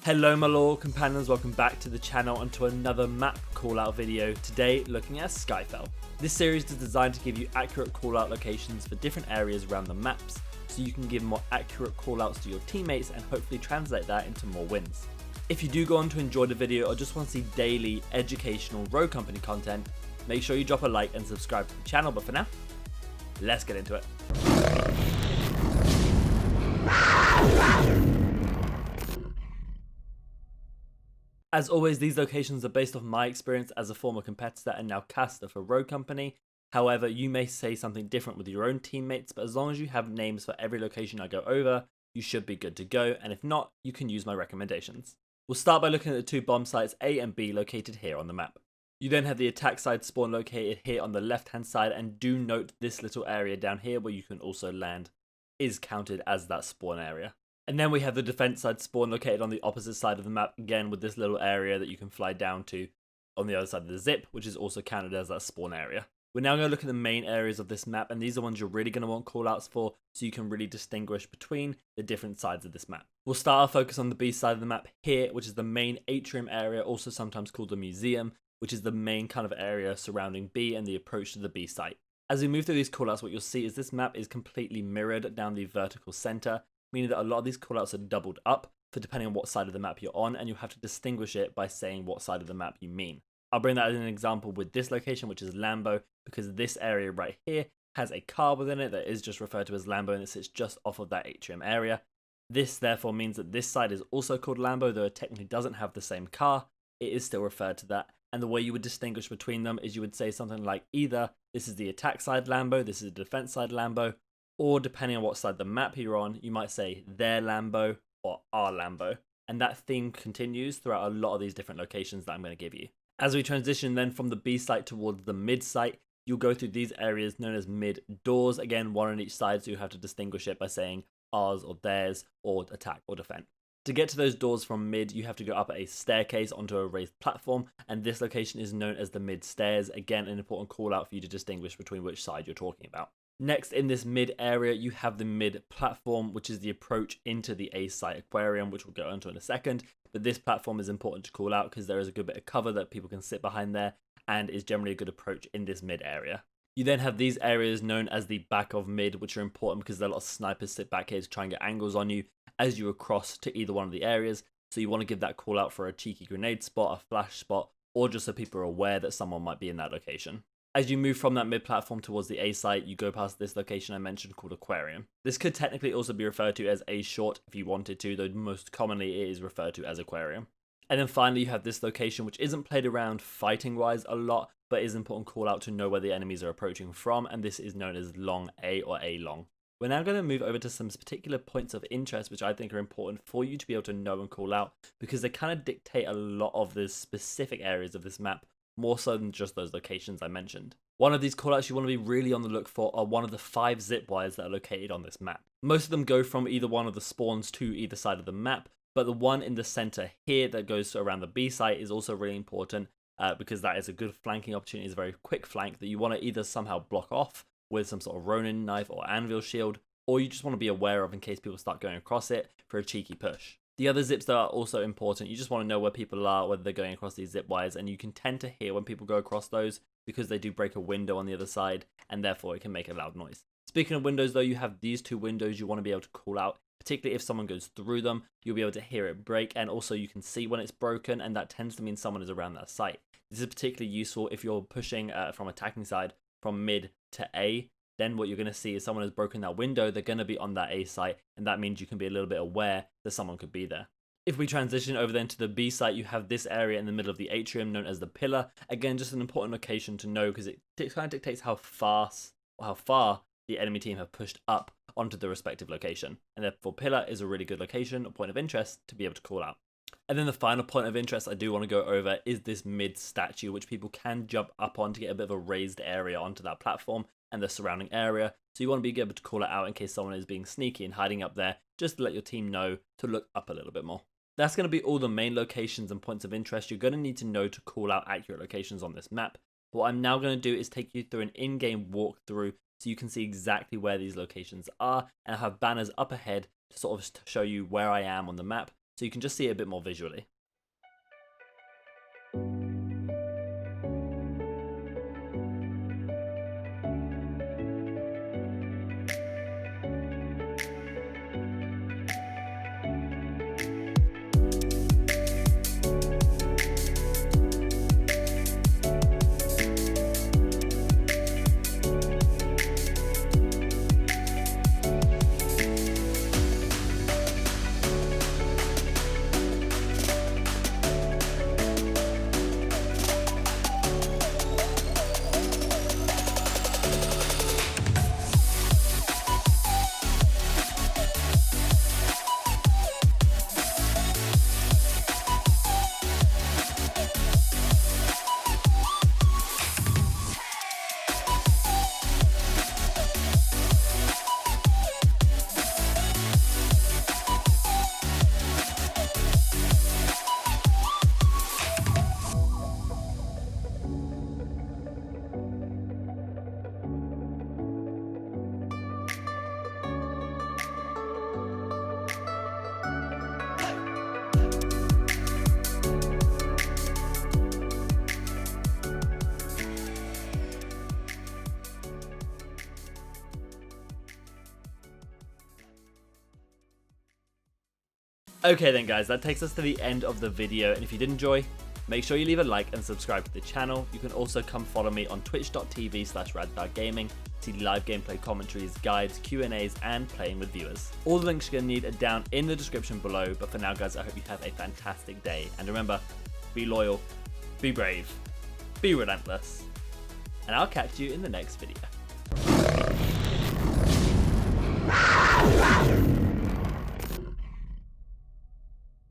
Hello my loyal companions, welcome back to the channel and to another map callout video, today looking at Skyfell. This series is designed to give you accurate callout locations for different areas around the maps, so you can give more accurate callouts to your teammates and hopefully translate that into more wins. If you do go on to enjoy the video or just want to see daily educational road company content, make sure you drop a like and subscribe to the channel, but for now, let's get into it. As always, these locations are based off my experience as a former competitor and now caster for Road Company. However, you may say something different with your own teammates, but as long as you have names for every location I go over, you should be good to go, and if not, you can use my recommendations. We'll start by looking at the two bomb sites A and B located here on the map. You then have the attack side spawn located here on the left hand side, and do note this little area down here where you can also land is counted as that spawn area. And then we have the defense side spawn located on the opposite side of the map, again with this little area that you can fly down to on the other side of the zip, which is also counted as that spawn area. We're now going to look at the main areas of this map, and these are ones you're really going to want callouts for, so you can really distinguish between the different sides of this map. We'll start our focus on the B side of the map here, which is the main atrium area, also sometimes called the museum, which is the main kind of area surrounding B and the approach to the B site. As we move through these callouts, what you'll see is this map is completely mirrored down the vertical center, meaning that a lot of these callouts are doubled up for depending on what side of the map you're on, and you'll have to distinguish it by saying what side of the map you mean. I'll bring that as an example with this location, which is Lambo, because this area right here has a car within it that is just referred to as Lambo, and it sits just off of that atrium area. This therefore means that this side is also called Lambo, though it technically doesn't have the same car, it is still referred to that. And the way you would distinguish between them is you would say something like either this is the attack side Lambo, this is the defense side Lambo, or depending on what side of the map you're on, you might say their Lambo or our Lambo. And that theme continues throughout a lot of these different locations that I'm going to give you. As we transition then from the B site towards the mid site, you'll go through these areas known as mid doors. Again, one on each side, so you have to distinguish it by saying ours or theirs, or attack or defend. To get to those doors from mid, you have to go up a staircase onto a raised platform, and this location is known as the mid stairs. Again, an important call out for you to distinguish between which side you're talking about. Next, in this mid area, you have the mid platform, which is the approach into the A site Aquarium, which we'll go into in a second. But this platform is important to call out because there is a good bit of cover that people can sit behind there, and is generally a good approach in this mid area. You then have these areas known as the back of mid, which are important because there are a lot of snipers sit back here to try and get angles on you as you across to either one of the areas. So you want to give that call out for a cheeky grenade spot, a flash spot, or just so people are aware that someone might be in that location. As you move from that mid-platform towards the A site, you go past this location I mentioned called Aquarium. This could technically also be referred to as A short if you wanted to, though most commonly it is referred to as Aquarium. And then finally you have this location, which isn't played around fighting-wise a lot, but is an important call out to know where the enemies are approaching from, and this is known as Long A or A Long. We're now going to move over to some particular points of interest which I think are important for you to be able to know and call out, because they kind of dictate a lot of the specific areas of this map, more so than just those locations I mentioned. One of these callouts you want to be really on the look for are one of the 5 zip wires that are located on this map. Most of them go from either one of the spawns to either side of the map, but the one in the center here that goes around the B site is also really important because that is a good flanking opportunity, it's a very quick flank that you want to either somehow block off with some sort of Ronin knife or anvil shield, or you just want to be aware of in case people start going across it for a cheeky push. The other zips that are also important, you just want to know where people are, whether they're going across these zip wires, and you can tend to hear when people go across those because they do break a window on the other side, and therefore it can make a loud noise. Speaking of windows though, you have these 2 windows you want to be able to call out, particularly if someone goes through them, you'll be able to hear it break, and also you can see when it's broken, and that tends to mean someone is around that site. This is particularly useful if you're pushing from attacking side from mid to A. Then what you're going to see is someone has broken that window, they're going to be on that A site, and that means you can be a little bit aware that someone could be there. If we transition over then to the B site, you have this area in the middle of the atrium known as the pillar. Again, just an important location to know because it kind of dictates how fast or how far the enemy team have pushed up onto the respective location. And therefore pillar is a really good location, a point of interest to be able to call out. And then the final point of interest I do want to go over is this mid statue, which people can jump up on to get a bit of a raised area onto that platform and the surrounding area. So you want to be able to call it out in case someone is being sneaky and hiding up there, just to let your team know to look up a little bit more. That's going to be all the main locations and points of interest you're going to need to know to call out accurate locations on this map. What I'm now going to do is take you through an in-game walkthrough so you can see exactly where these locations are, and I have banners up ahead to sort of show you where I am on the map so you can just see it a bit more visually. Okay then guys, that takes us to the end of the video, and if you did enjoy, make sure you leave a like and subscribe to the channel. You can also come follow me on twitch.tv/RadtharGaming, see live gameplay commentaries, guides, Q&As, and playing with viewers. All the links you're going to need are down in the description below, but for now guys, I hope you have a fantastic day, and remember, be loyal, be brave, be relentless, and I'll catch you in the next video.